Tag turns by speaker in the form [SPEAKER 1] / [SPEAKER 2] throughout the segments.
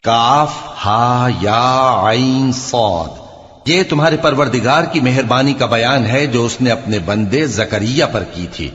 [SPEAKER 1] کاف ہا یا عین صاد، یہ تمہارے پروردگار کی مہربانی کا بیان ہے جو اس نے اپنے بندے زکریا پر کی تھی،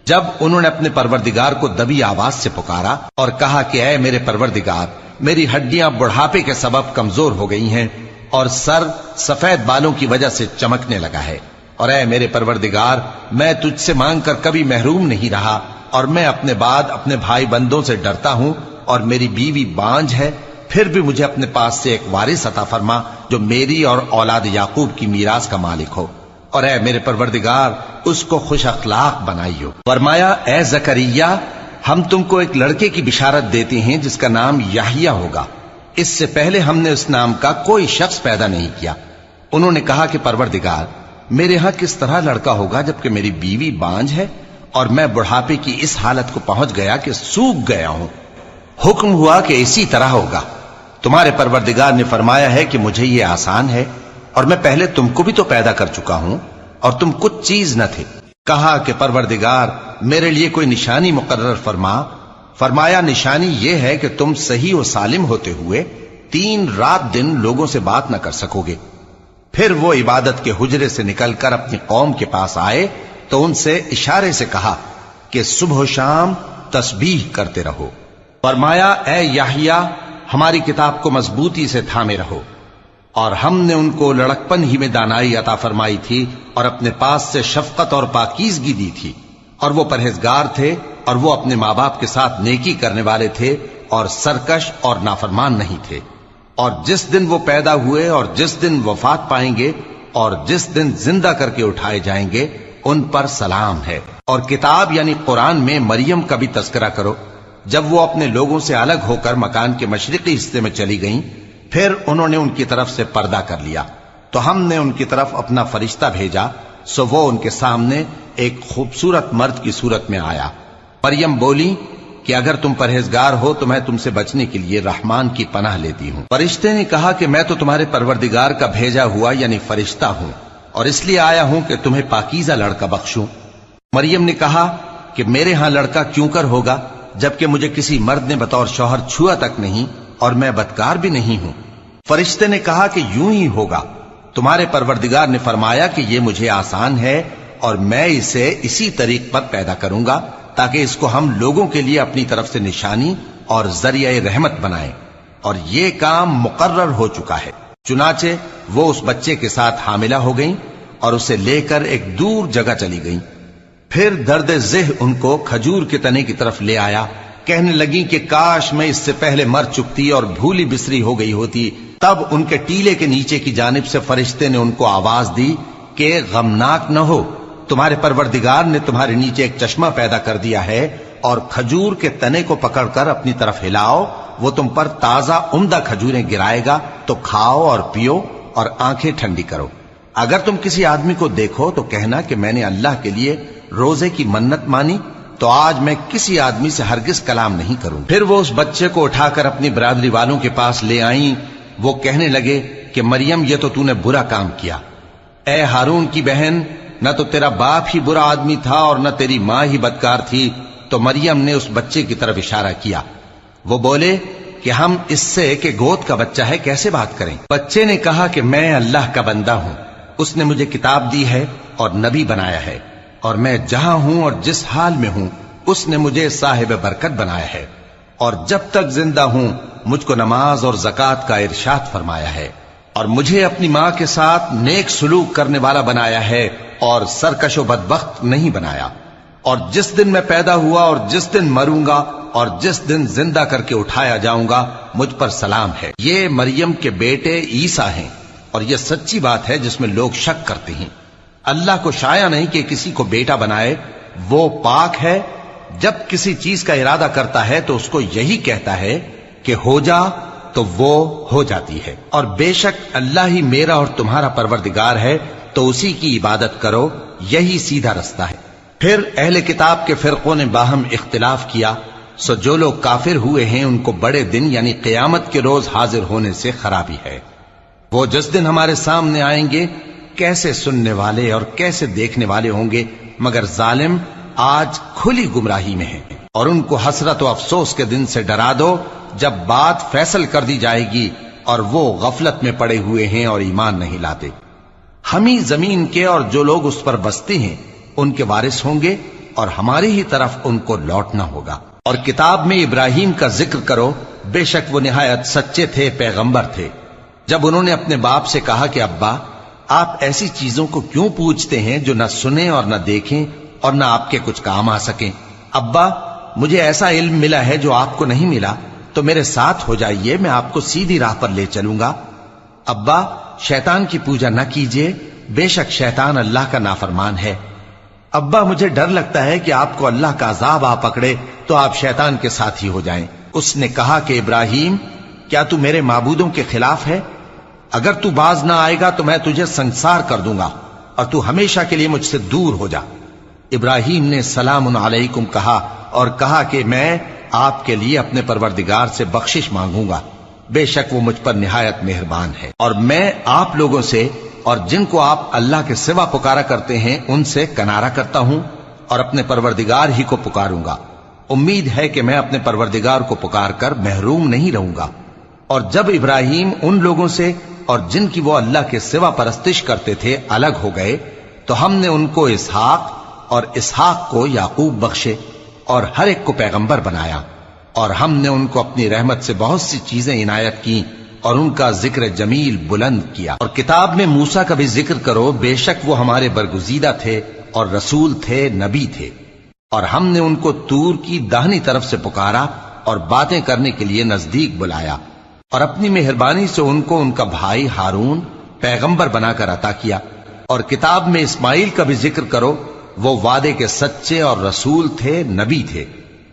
[SPEAKER 1] جب انہوں نے اپنے پروردگار کو دبی آواز سے پکارا اور کہا کہ اے میرے پروردگار، میری ہڈیاں بڑھاپے کے سبب کمزور ہو گئی ہیں اور سر سفید بالوں کی وجہ سے چمکنے لگا ہے، اور اے میرے پروردگار، میں تجھ سے مانگ کر کبھی محروم نہیں رہا، اور میں اپنے بعد اپنے بھائی بندوں سے ڈرتا ہوں، اور میری بیوی بانجھ ہے، پھر بھی مجھے اپنے پاس سے ایک وارث عطا فرما جو میری اور اولاد یعقوب کی میراث کا مالک ہو، اور اے میرے پروردگار اس کو خوش اخلاق بنائیو۔ فرمایا اے زکریا، ہم تم کو ایک لڑکے کی بشارت دیتے ہیں جس کا نام یحییٰ ہوگا، اس سے پہلے ہم نے اس نام کا کوئی شخص پیدا نہیں کیا۔ انہوں نے کہا کہ پروردگار، میرے ہاں کس طرح لڑکا ہوگا جبکہ میری بیوی بانجھ ہے اور میں بڑھاپے کی اس حالت کو پہنچ گیا کہ سوکھ گیا ہوں۔ حکم ہوا کہ اسی طرح ہوگا۔ تمہارے پروردگار نے فرمایا ہے کہ مجھے یہ آسان ہے، اور میں پہلے تم کو بھی تو پیدا کر چکا ہوں اور تم کچھ چیز نہ تھے۔ کہا کہ پروردگار میرے لیے کوئی نشانی مقرر فرما۔ فرمایا نشانی یہ ہے کہ تم صحیح و سالم ہوتے ہوئے 3 رات دن لوگوں سے بات نہ کر سکو گے۔ پھر وہ عبادت کے حجرے سے نکل کر اپنی قوم کے پاس آئے تو ان سے اشارے سے کہا کہ صبح و شام تسبیح کرتے رہو۔ فرمایا اے یحییٰ، ہماری کتاب کو مضبوطی سے تھامے رہو، اور ہم نے ان کو لڑکپن ہی میں دانائی عطا فرمائی تھی اور اپنے پاس سے شفقت اور پاکیزگی دی تھی، اور وہ پرہیزگار تھے اور وہ اپنے ماں باپ کے ساتھ نیکی کرنے والے تھے اور سرکش اور نافرمان نہیں تھے۔ اور جس دن وہ پیدا ہوئے اور جس دن وفات پائیں گے اور جس دن زندہ کر کے اٹھائے جائیں گے ان پر سلام ہے۔ اور کتاب یعنی قرآن میں مریم کا بھی تذکرہ کرو، جب وہ اپنے لوگوں سے الگ ہو کر مکان کے مشرقی حصے میں چلی گئیں، پھر انہوں نے ان کی طرف سے پردہ کر لیا تو ہم نے ان کی طرف اپنا فرشتہ بھیجا، سو وہ ان کے سامنے ایک خوبصورت مرد کی صورت میں آیا۔ مریم بولی کہ اگر تم پرہیزگار ہو تو میں تم سے بچنے کے لیے رحمان کی پناہ لیتی ہوں۔ فرشتے نے کہا کہ میں تو تمہارے پروردگار کا بھیجا ہوا یعنی فرشتہ ہوں، اور اس لیے آیا ہوں کہ تمہیں پاکیزہ لڑکا بخشوں۔ مریم نے کہا کہ میرے ہاں لڑکا کیوں کر ہوگا جبکہ مجھے کسی مرد نے بطور شوہر چھوا تک نہیں اور میں بدکار بھی نہیں ہوں۔ فرشتے نے کہا کہ یوں ہی ہوگا۔ تمہارے پروردگار نے فرمایا کہ یہ مجھے آسان ہے اور میں اسے اسی طریق پر پیدا کروں گا تاکہ اس کو ہم لوگوں کے لیے اپنی طرف سے نشانی اور ذریعہ رحمت بنائیں، اور یہ کام مقرر ہو چکا ہے۔ چنانچہ وہ اس بچے کے ساتھ حاملہ ہو گئیں اور اسے لے کر ایک دور جگہ چلی گئیں۔ پھر درد ذہ ان کو کھجور کے تنے کی طرف لے آیا، کہنے لگی کہ کاش میں اس سے پہلے مر چکتی اور بھولی بسری ہو گئی ہوتی۔ تب ان کے ٹیلے کے نیچے کی جانب سے فرشتے نے ان کو آواز دی کہ غمناک نہ ہو، تمہارے پروردگار نے تمہارے نیچے ایک چشمہ پیدا کر دیا ہے، اور کھجور کے تنے کو پکڑ کر اپنی طرف ہلاؤ، وہ تم پر تازہ عمدہ کھجوریں گرائے گا، تو کھاؤ اور پیو اور آنکھیں ٹھنڈی کرو۔ اگر تم کسی آدمی کو دیکھو تو کہنا کہ میں نے اللہ کے لیے روزے کی منت مانی، تو آج میں کسی آدمی سے ہرگز کلام نہیں کروں۔ پھر وہ اس بچے کو اٹھا کر اپنی برادری والوں کے پاس لے آئیں۔ وہ کہنے لگے کہ مریم یہ تو نے برا کام کیا۔ اے ہارون کی بہن، نہ تو تیرا باپ ہی برا آدمی تھا اور نہ تیری ماں ہی بدکار تھی۔ تو مریم نے اس بچے کی طرف اشارہ کیا۔ وہ بولے کہ ہم اس سے کہ گود کا بچہ ہے کیسے بات کریں؟ بچے نے کہا کہ میں اللہ کا بندہ ہوں، اس نے مجھے کتاب دی ہے اور نبی بنایا ہے، اور میں جہاں ہوں اور جس حال میں ہوں اس نے مجھے صاحب برکت بنایا ہے، اور جب تک زندہ ہوں مجھ کو نماز اور زکوٰۃ کا ارشاد فرمایا ہے، اور مجھے اپنی ماں کے ساتھ نیک سلوک کرنے والا بنایا ہے اور سرکش و بدبخت نہیں بنایا، اور جس دن میں پیدا ہوا اور جس دن مروں گا اور جس دن زندہ کر کے اٹھایا جاؤں گا مجھ پر سلام ہے۔ یہ مریم کے بیٹے عیسیٰ ہیں، اور یہ سچی بات ہے جس میں لوگ شک کرتے ہیں۔ اللہ کو شایع نہیں کہ کسی کو بیٹا بنائے، وہ پاک ہے، جب کسی چیز کا ارادہ کرتا ہے تو اس کو یہی کہتا ہے کہ ہو جا تو وہ ہو جاتی ہے، اور بے شک اللہ ہی میرا اور تمہارا پروردگار ہے، تو اسی کی عبادت کرو، یہی سیدھا رستہ ہے۔ پھر اہل کتاب کے فرقوں نے باہم اختلاف کیا، سو جو لوگ کافر ہوئے ہیں ان کو بڑے دن یعنی قیامت کے روز حاضر ہونے سے خرابی ہے۔ وہ جس دن ہمارے سامنے آئیں گے کیسے سننے والے اور کیسے دیکھنے والے ہوں گے، مگر ظالم آج کھلی گمراہی میں ہیں۔ اور ان کو حسرت و افسوس کے دن سے ڈرا دو جب بات فیصل کر دی جائے گی اور وہ غفلت میں پڑے ہوئے ہیں اور ایمان نہیں لاتے۔ ہم ہی زمین کے اور جو لوگ اس پر بستے ہیں ان کے وارث ہوں گے اور ہماری ہی طرف ان کو لوٹنا ہوگا۔ اور کتاب میں ابراہیم کا ذکر کرو، بے شک وہ نہایت سچے تھے، پیغمبر تھے۔ جب انہوں نے اپنے باپ سے کہا کہ ابا، آپ ایسی چیزوں کو کیوں پوچھتے ہیں جو نہ سنیں اور نہ دیکھیں اور نہ آپ کے کچھ کام آ سکیں؟ ابا، مجھے ایسا علم ملا ہے جو آپ کو نہیں ملا، تو میرے ساتھ ہو جائیے، میں آپ کو سیدھی راہ پر لے چلوں گا۔ ابا، شیطان کی پوجا نہ کیجیے، بے شک شیطان اللہ کا نافرمان ہے۔ ابا، مجھے ڈر لگتا ہے کہ آپ کو اللہ کا عذاب آ پکڑے تو آپ شیطان کے ساتھی ہو جائیں۔ اس نے کہا کہ ابراہیم، کیا تو میرے معبودوں کے خلاف ہے؟ اگر تو باز نہ آئے گا تو میں تجھے سنسار کر دوں گا اور تو ہمیشہ کے لیے مجھ سے دور ہو جا۔ ابراہیم نے سلام علیکم کہا اور کہا کہ میں آپ کے لیے اپنے پروردگار سے بخشش مانگوں گا، بے شک وہ مجھ پر نہایت مہربان ہے، اور میں آپ لوگوں سے اور جن کو آپ اللہ کے سوا پکارا کرتے ہیں ان سے کنارہ کرتا ہوں اور اپنے پروردگار ہی کو پکاروں گا۔ امید ہے کہ میں اپنے پروردگار کو پکار کر محروم نہیں رہوں گا۔ اور جب ابراہیم ان لوگوں سے اور جن کی وہ اللہ کے سوا پرستش کرتے تھے الگ ہو گئے تو ہم نے ان کو اسحاق اور اسحاق کو یعقوب بخشے اور ہر ایک کو پیغمبر بنایا، اور ہم نے ان کو اپنی رحمت سے بہت سی چیزیں عنایت کی اور ان کا ذکر جمیل بلند کیا۔ اور کتاب میں موسیٰ کا بھی ذکر کرو، بے شک وہ ہمارے برگزیدہ تھے اور رسول تھے، نبی تھے، اور ہم نے ان کو طور کی داہنی طرف سے پکارا اور باتیں کرنے کے لیے نزدیک بلایا، اور اپنی مہربانی سے ان کو ان کا بھائی ہارون پیغمبر بنا کر عطا کیا۔ اور کتاب میں اسماعیل کا بھی ذکر کرو، وہ وعدے کے سچے اور رسول تھے، نبی تھے،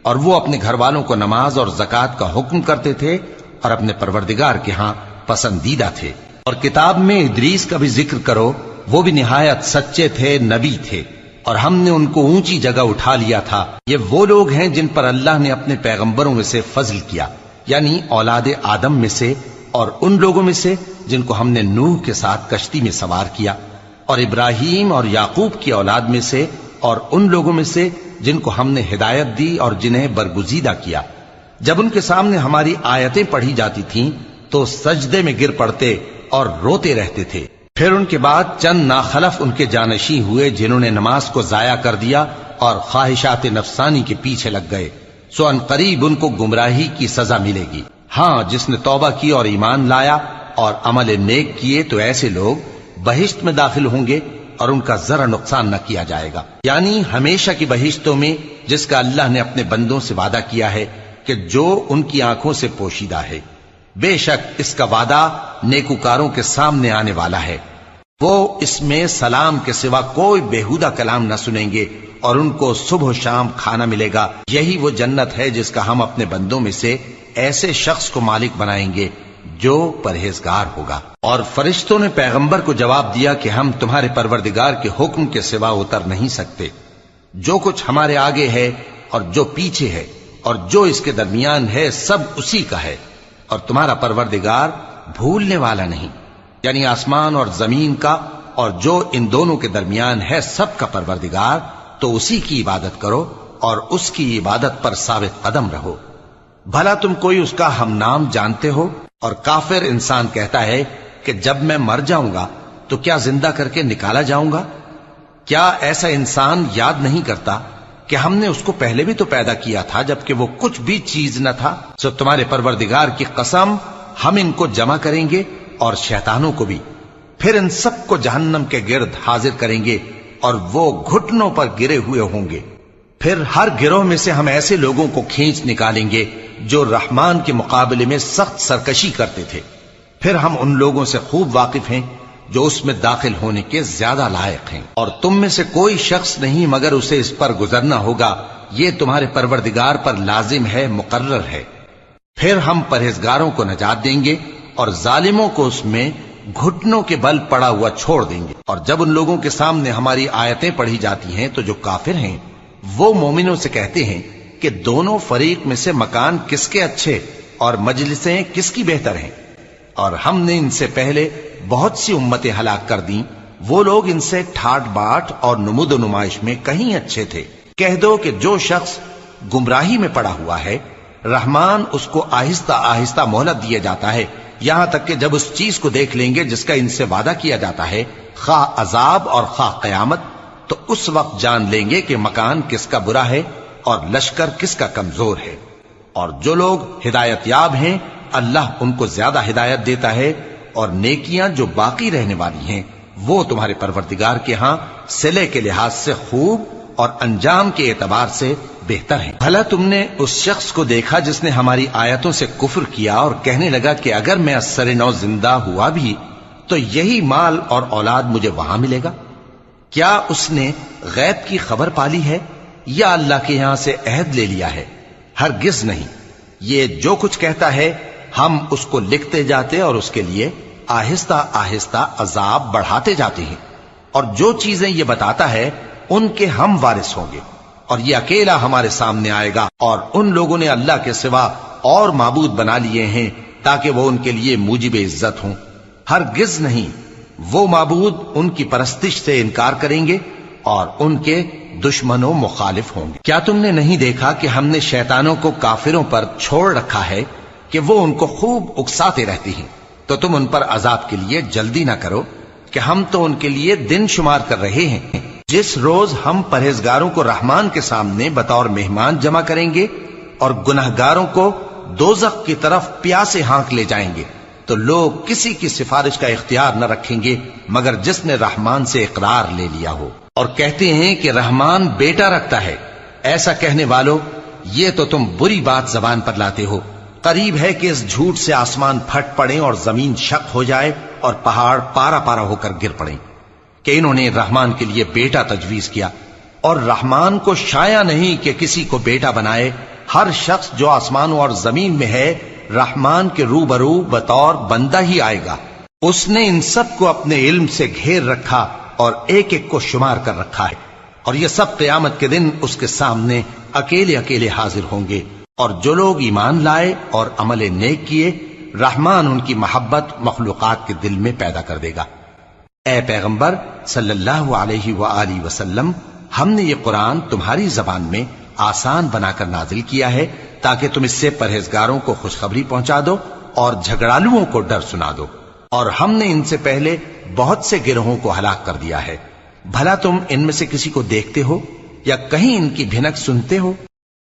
[SPEAKER 1] اور وہ اپنے گھر والوں کو نماز اور زکوٰۃ کا حکم کرتے تھے اور اپنے پروردگار کے ہاں پسندیدہ تھے۔ اور کتاب میں ادریس کا بھی ذکر کرو، وہ بھی نہایت سچے تھے، نبی تھے، اور ہم نے ان کو اونچی جگہ اٹھا لیا تھا۔ یہ وہ لوگ ہیں جن پر اللہ نے اپنے پیغمبروں میں سے فضل کیا، یعنی اولاد آدم میں سے، اور ان لوگوں میں سے جن کو ہم نے نوح کے ساتھ کشتی میں سوار کیا، اور ابراہیم اور یعقوب کی اولاد میں سے، اور ان لوگوں میں سے جن کو ہم نے ہدایت دی اور جنہیں برگزیدہ کیا۔ جب ان کے سامنے ہماری آیتیں پڑھی جاتی تھیں تو سجدے میں گر پڑتے اور روتے رہتے تھے۔ پھر ان کے بعد چند ناخلف ان کے جانشین ہوئے جنہوں نے نماز کو ضائع کر دیا اور خواہشات نفسانی کے پیچھے لگ گئے، سو ان قریب ان کو گمراہی کی سزا ملے گی۔ ہاں، جس نے توبہ کی اور ایمان لایا اور عمل نیک کیے تو ایسے لوگ بہشت میں داخل ہوں گے اور ان کا ذرا نقصان نہ کیا جائے گا، یعنی ہمیشہ کی بہشتوں میں جس کا اللہ نے اپنے بندوں سے وعدہ کیا ہے کہ جو ان کی آنکھوں سے پوشیدہ ہے۔ بے شک اس کا وعدہ نیکوکاروں کے سامنے آنے والا ہے، وہ اس میں سلام کے سوا کوئی بیہودہ کلام نہ سنیں گے اور ان کو صبح و شام کھانا ملے گا۔ یہی وہ جنت ہے جس کا ہم اپنے بندوں میں سے ایسے شخص کو مالک بنائیں گے جو پرہیزگار ہوگا۔ اور فرشتوں نے پیغمبر کو جواب دیا کہ ہم تمہارے پروردگار کے حکم کے سوا اتر نہیں سکتے، جو کچھ ہمارے آگے ہے اور جو پیچھے ہے اور جو اس کے درمیان ہے سب اسی کا ہے، اور تمہارا پروردگار بھولنے والا نہیں، یعنی آسمان اور زمین کا اور جو ان دونوں کے درمیان ہے سب کا پروردگار، تو اسی کی عبادت کرو اور اس کی عبادت پر ثابت قدم رہو۔ بھلا تم کوئی اس کا ہم نام جانتے ہو؟ اور کافر انسان کہتا ہے کہ جب میں مر جاؤں گا تو کیا زندہ کر کے نکالا جاؤں گا؟ کیا ایسا انسان یاد نہیں کرتا کہ ہم نے اس کو پہلے بھی تو پیدا کیا تھا جبکہ وہ کچھ بھی چیز نہ تھا؟ سو تمہارے پروردگار کی قسم، ہم ان کو جمع کریں گے اور شیطانوں کو بھی، پھر ان سب کو جہنم کے گرد حاضر کریں گے اور وہ گھٹنوں پر گرے ہوئے ہوں گے۔ پھر ہر گروہ میں سے ہم ایسے لوگوں کو کھینچ نکالیں گے جو رحمان کے مقابلے میں سخت سرکشی کرتے تھے، پھر ہم ان لوگوں سے خوب واقف ہیں جو اس میں داخل ہونے کے زیادہ لائق ہیں، اور تم میں سے کوئی شخص نہیں مگر اسے اس پر گزرنا ہوگا، یہ تمہارے پروردگار پر لازم ہے، مقرر ہے۔ پھر ہم پرہیزگاروں کو نجات دیں گے اور ظالموں کو اس میں گھٹنوں کے بل پڑا ہوا چھوڑ دیں گے۔ اور جب ان لوگوں کے سامنے ہماری آیتیں پڑھی جاتی ہیں تو جو کافر ہیں وہ مومنوں سے کہتے ہیں کہ دونوں فریق میں سے مکان کس کے اچھے اور مجلسیں کس کی بہتر ہیں، اور ہم نے ان سے پہلے بہت سی امتیں ہلاک کر دیں، وہ لوگ ان سے ٹھاٹ باٹ اور نمود و نمائش میں کہیں اچھے تھے۔ کہہ دو کہ جو شخص گمراہی میں پڑا ہوا ہے رحمان اس کو آہستہ آہستہ مہلت دیا جاتا ہے، یہاں تک کہ جب اس چیز کو دیکھ لیں گے جس کا ان سے وعدہ کیا جاتا ہے، خواہ عذاب اور خواہ قیامت، تو اس وقت جان لیں گے کہ مکان کس کا برا ہے اور لشکر کس کا کمزور ہے۔ اور جو لوگ ہدایت یاب ہیں اللہ ان کو زیادہ ہدایت دیتا ہے، اور نیکیاں جو باقی رہنے والی ہیں وہ تمہارے پروردگار کے ہاں صلے کے لحاظ سے خوب اور انجام کے اعتبار سے بہتر ہیں۔ بھلا تم نے اس شخص کو دیکھا جس نے ہماری آیتوں سے کفر کیا اور کہنے لگا کہ اگر میں اثر نو زندہ ہوا بھی تو یہی مال اور اولاد مجھے وہاں ملے گا؟ کیا اس نے غیب کی خبر پالی ہے یا اللہ کے یہاں سے عہد لے لیا ہے؟ ہرگز نہیں، یہ جو کچھ کہتا ہے ہم اس کو لکھتے جاتے اور اس کے لیے آہستہ آہستہ عذاب بڑھاتے جاتے ہیں، اور جو چیزیں یہ بتاتا ہے ان کے ہم وارث ہوں گے، اور یہ اکیلا ہمارے سامنے آئے گا، اور ان لوگوں نے اللہ کے سوا اور معبود بنا لیے ہیں تاکہ وہ ان کے لیے موجب عزت ہوں۔ ہرگز نہیں، وہ معبود ان کی پرستش سے انکار کریں گے اور ان کے دشمنوں مخالف ہوں گے۔ کیا تم نے نہیں دیکھا کہ ہم نے شیطانوں کو کافروں پر چھوڑ رکھا ہے کہ وہ ان کو خوب اکساتے رہتی ہیں؟ تو تم ان پر عذاب کے لیے جلدی نہ کرو کہ ہم تو ان کے لیے دن شمار کر رہے ہیں۔ جس روز ہم پرہیزگاروں کو رحمان کے سامنے بطور مہمان جمع کریں گے اور گنہگاروں کو دوزخ کی طرف پیاسے ہانک لے جائیں گے، تو لوگ کسی کی سفارش کا اختیار نہ رکھیں گے مگر جس نے رحمان سے اقرار لے لیا ہو، اور کہتے ہیں کہ رحمان بیٹا رکھتا ہے۔ ایسا کہنے والوں، یہ تو تم بری بات زبان پر لاتے ہو۔ قریب ہے کہ اس جھوٹ سے آسمان پھٹ پڑے اور زمین شق ہو جائے اور پہاڑ پارا پارا ہو کر گر پڑے کہ انہوں نے رحمان کے لیے بیٹا تجویز کیا، اور رحمان کو شایع نہیں کہ کسی کو بیٹا بنائے۔ ہر شخص جو آسمانوں اور زمین میں ہے رحمان کے روبرو بطور بندہ ہی آئے گا۔ اس نے ان سب کو اپنے علم سے گھیر رکھا اور ایک ایک کو شمار کر رکھا ہے، اور یہ سب قیامت کے دن اس کے سامنے اکیلے اکیلے حاضر ہوں گے۔ اور جو لوگ ایمان لائے اور عمل نیک کیے، رحمان ان کی محبت مخلوقات کے دل میں پیدا کر دے گا۔ اے پیغمبر صلی اللہ علیہ وآلہ وسلم، ہم نے یہ قرآن تمہاری زبان میں آسان بنا کر نازل کیا ہے تاکہ تم اس سے پرہیزگاروں کو خوشخبری پہنچا دو اور جھگڑالوؤں کو ڈر سنا دو، اور ہم نے ان سے پہلے بہت سے گروہوں کو ہلاک کر دیا ہے۔ بھلا تم ان میں سے کسی کو دیکھتے ہو یا کہیں ان کی بھنک سنتے ہو؟